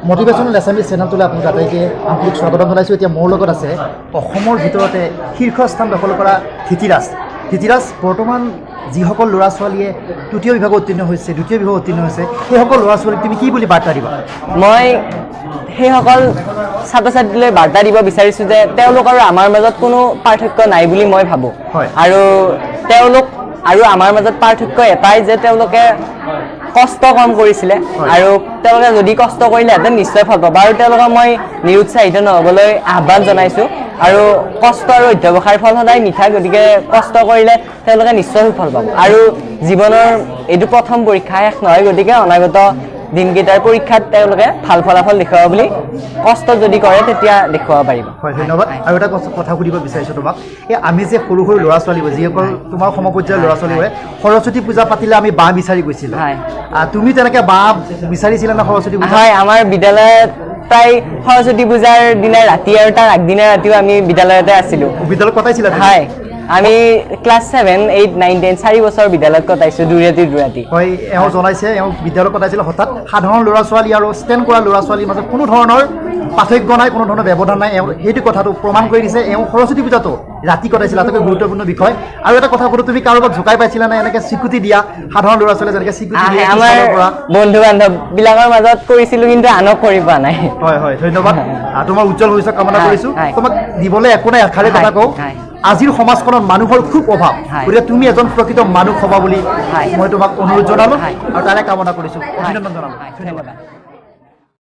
Motivational Assamese চেনেলটোলৈ আপোনাক আটাইকে আন্তৰিক স্বাগতম জনাইছোঁ। এতিয়া মোৰ লগত আছে অসমৰ ভিতৰতে শীৰ্ষস্থান দখল কৰা ধৃতিৰাজ বৰ্তমান যিসকল ল'ৰা ছোৱালীয়ে তৃতীয় বিভাগত উত্তীৰ্ণ হৈছে, দ্বিতীয় বিভাগত উত্তীৰ্ণ হৈছে, সেইসকল ল'ৰা ছোৱালীক তুমি কি বুলি বাৰ্তা দিবা? মই সেইসকল ছাত্ৰ ছাত্ৰীলৈ বাৰ্তা দিব বিচাৰিছোঁ যে তেওঁলোক আৰু আমাৰ মাজত কোনো পাৰ্থক্য নাই বুলি মই ভাবোঁ। আৰু তেওঁলোক আৰু আমাৰ মাজত পাৰ্থক্য এটাই যে তেওঁলোকে কষ্ট কম কৰিছিলে আৰু তেওঁলোকে যদি কষ্ট কৰিলেহেঁতেন নিশ্চয় ফল পাব। আৰু তেওঁলোকক মই নিৰুৎসাহিত নহ'বলৈ আহ্বান জনাইছোঁ। আৰু কষ্ট আৰু অধ্যৱসায়ৰ ফল সদায় মিঠা, গতিকে কষ্ট কৰিলে তেওঁলোকে নিশ্চয় সুফল পাব। আৰু জীৱনৰ এইটো প্ৰথম পৰীক্ষা শেষ নহয়, গতিকে অনাগত দিনকেইটাৰ পৰীক্ষাত তেওঁলোকে ভাল ফলাফল দেখুৱাব বুলি কষ্ট যদি কৰে তেতিয়া দেখুৱাব পাৰিব। হয়, ধন্যবাদ। আৰু এটা কথা সুধিব বিচাৰিছোঁ তোমাক, এই আমি যে সৰু সৰু ল'ৰা ছোৱালীবোৰ যিসকল তোমাৰ সমপৰ্যায়ৰ ল'ৰা ছোৱালীবোৰে সৰস্বতী পূজা পাতিলে আমি বাঁহ বিচাৰি গৈছিলোঁ, তুমি তেনেকৈ বাঁহ বিচাৰিছিলা না সৰস্বতী পূজা? হয়, আমাৰ বিদ্যালয়ত প্ৰায় সৰস্বতী পূজাৰ দিনা ৰাতি আৰু তাৰ আগদিনা ৰাতিও আমি বিদ্যালয়তে আছিলোঁ। বিদ্যালয়ত কটাইছিলা? হয়, আমি ক্লাছ 7, 8, 9, 10 4 বছৰ বিদ্যালয়ত কটাইছোঁ, দুৰাতি। হয়, এওঁ জনাইছে এওঁ বিদ্যালয়ত কটাইছিল। হঠাৎ সাধাৰণ ল'ৰা ছোৱালী আৰু ষ্টেণ্ড কৰা ল'ৰা ছোৱালীৰ মাজত কোনো ধৰণৰ পাৰ্থক্য নাই, কোনো ধৰণৰ ব্যৱধান নাই। এওঁ সেইটো কথাটো প্ৰমাণ কৰি দিছে। এওঁ সৰস্বতী পূজাটো ৰাতি কটাইছিল, আটাইতকৈ গুৰুত্বপূৰ্ণ বিষয়। আৰু এটা কথা সুধো, তুমি কাৰোবাক জোকাই পাইছিলা নে এনেকৈ স্বীকৃতি দিয়া? সাধাৰণ ল'ৰা ছোৱালীয়ে যেনেকৈ স্বীকৃতি দিয়ে আমাৰ বন্ধু বান্ধৱবিলাকৰ মাজত কৰিছিলোঁ, কিন্তু আনক কৰি পোৱা নাই। হয়, ধন্যবাদ। তোমাৰ উজ্জ্বল ভৱিষ্যত কামনা কৰিছোঁ। তোমাক দিবলৈ একো নাই, এষাৰে কথা কওঁ, আজিৰ সমাজখনত মানুহৰ খুব অভাৱ, গতিকে তুমি এজন প্ৰকৃত মানুহ হ'বা বুলি মই তোমাক অনুৰোধ জনালোঁ আৰু তাৰে কামনা কৰিছোঁ, অভিনন্দন জনালোঁ। ধন্যবাদ।